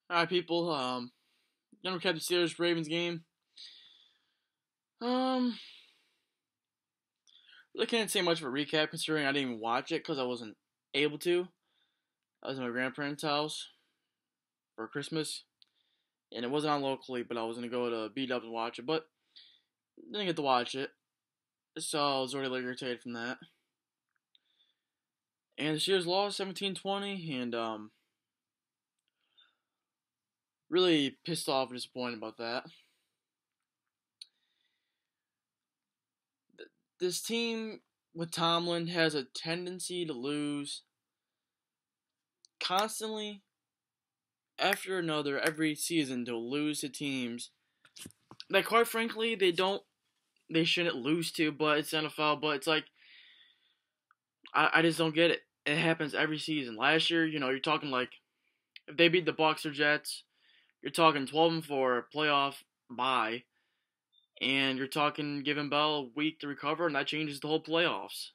All right, people. Gonna recap the Steelers Ravens game. Um, really can't say much of a recap considering I didn't even watch it because I wasn't able to. I was at my grandparents' house for Christmas, and it wasn't on locally, but I was gonna go to beat up and watch it, but didn't get to watch it, so I was already irritated from that. And the Steelers lost 17-20, and really pissed off and disappointed about that. This team with Tomlin has a tendency to lose constantly after another every season to lose to teams that quite frankly they shouldn't lose to, but it's NFL, but it's like I just don't get it. It happens every season. Last year, you're talking like if they beat the Bucks or Jets, you're talking 12-4 playoff bye, and you're talking giving Bell a week to recover, and that changes the whole playoffs.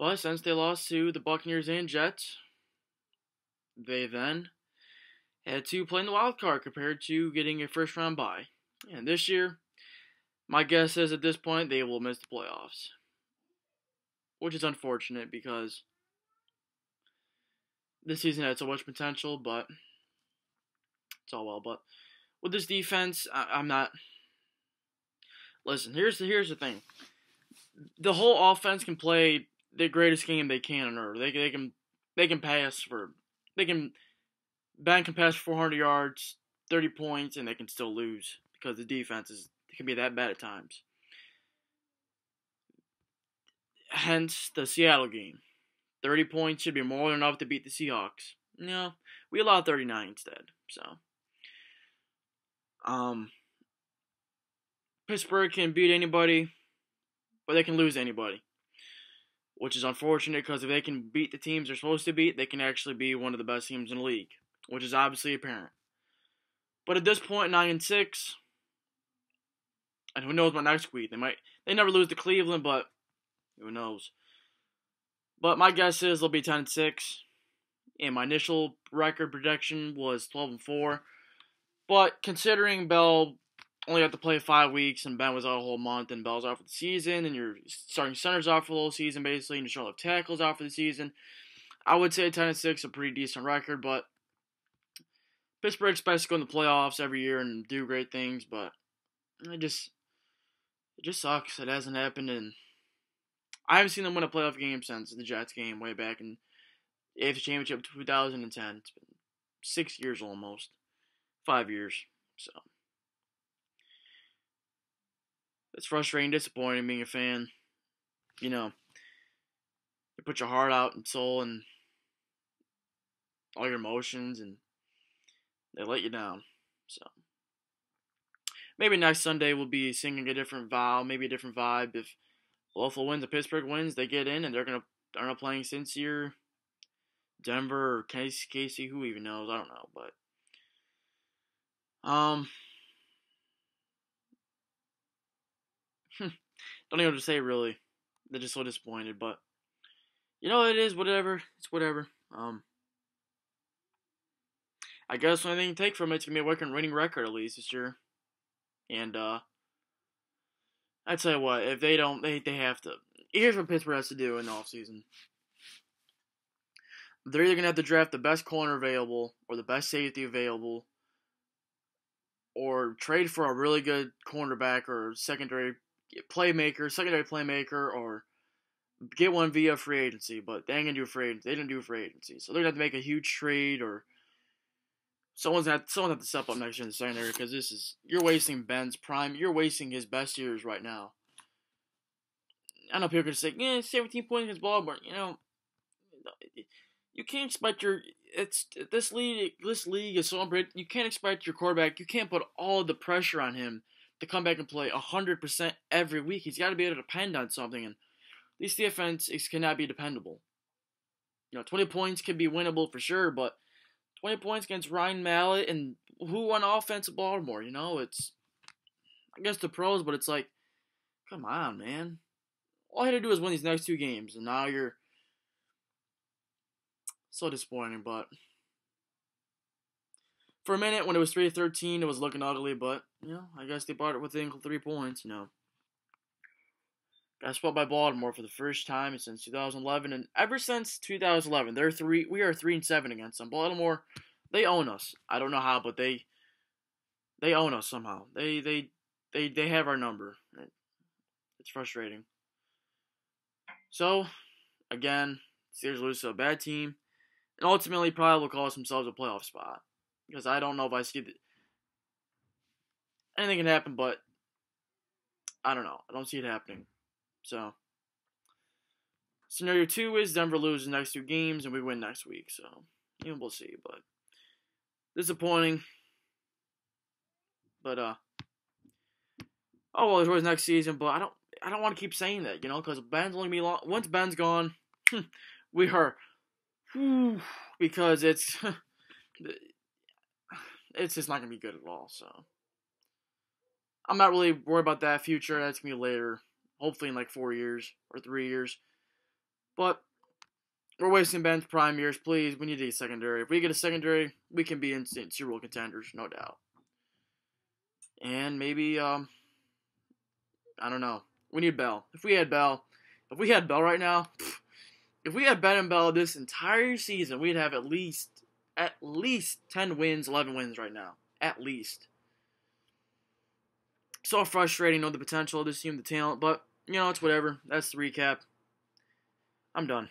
But since they lost to the Buccaneers and Jets, they then had to play in the wild card compared to getting a first round bye. And this year, my guess is at this point they will miss the playoffs, which is unfortunate because this season had so much potential, but it's all well. But with this defense, I'm not. Listen, here's the thing: the whole offense can play the greatest game they can on earth. They can pass for they can Ben can pass for 400 yards, 30 points, and they can still lose because the defense can be that bad at times. Hence the Seattle game. 30 points should be more than enough to beat the Seahawks. No, we allowed 39 instead. So, um, Pittsburgh can beat anybody, but they can lose anybody, which is unfortunate because if they can beat the teams they're supposed to beat, they can actually be one of the best teams in the league, which is obviously apparent. But at this point, 9-6, and who knows about next week? They never lose to Cleveland, but who knows? But my guess is they'll be 10-6. And my initial record projection was 12-4. But considering Bell only got to play 5 weeks and Ben was out a whole month and Bell's out for the season and your starting center's out for the whole season basically and your starting left tackle's out for the season, I would say 10-6 is a pretty decent record. But Pittsburgh expects to go in the playoffs every year and do great things, but it just sucks. It hasn't happened, and I haven't seen them win a playoff game since the Jets game way back in AFC Championship 2010. It's been 6 years almost. 5 years. So it's frustrating, disappointing being a fan. You put your heart out and soul and all your emotions and they let you down. So maybe next Sunday we'll be singing a different vow, maybe a different vibe. If Buffalo wins and Pittsburgh wins, they get in and they're not playing Cincy or Denver or Casey, who even knows? I don't know, but don't even know what to say really. They're just so disappointed, but it is whatever. It's whatever. I guess the only thing you take from it's gonna be a winning record at least this year. And I tell you what, if they don't, they have to. Here's what Pittsburgh has to do in the offseason. They're either gonna have to draft the best corner available or the best safety available, or trade for a really good cornerback or secondary playmaker, or get one via free agency. But they ain't gonna do free agency. They didn't do free agency, so they're gonna have to make a huge trade or someone have to step up next year in the secondary because you're wasting Ben's prime. You're wasting his best years right now. I know people are gonna say, yeah, 17 points against Baltimore. You can't expect this league. This league is so unpredictable. You can't expect your quarterback. You can't put all the pressure on him to come back and play 100% every week. He's got to be able to depend on something, and this defense cannot be dependable. 20 points can be winnable for sure, but 20 points against Ryan Mallett and who on offense at Baltimore? It's I guess the pros, but it's like, come on, man. All I had to do is win these next 2 games, and now you're so disappointing. But For a minute, when it was 3-13, it was looking ugly, but, I guess they bought it within 3 points, Got swept by Baltimore for the first time since 2011, and ever since 2011, we are 3-7 against them. Baltimore, they own us. I don't know how, but they own us somehow. They have our number. It's frustrating. So, again, Steelers lose to a bad team, and ultimately probably will cost themselves a playoff spot. Because I don't know if I see anything can happen, but I don't know. I don't see it happening. So, scenario 2 is Denver loses the next 2 games and we win next week. So, we'll see. But disappointing. But oh well, it's next season. But I don't want to keep saying that, because Ben's only be long. Once Ben's gone, we are, because it's just not gonna be good at all. So I'm not really worried about that future. That's gonna be later. Hopefully in like 4 years or 3 years. But we're wasting Ben's prime years. Please, we need a secondary. If we get a secondary, we can be in Super Bowl contenders, no doubt. And maybe, I don't know. We need Bell. If we had Bell right now, if we had Ben and Bell this entire season, we'd have at least 10 wins, 11 wins right now. At least. So frustrating, the potential of this team, the talent, but, it's whatever. That's the recap. I'm done.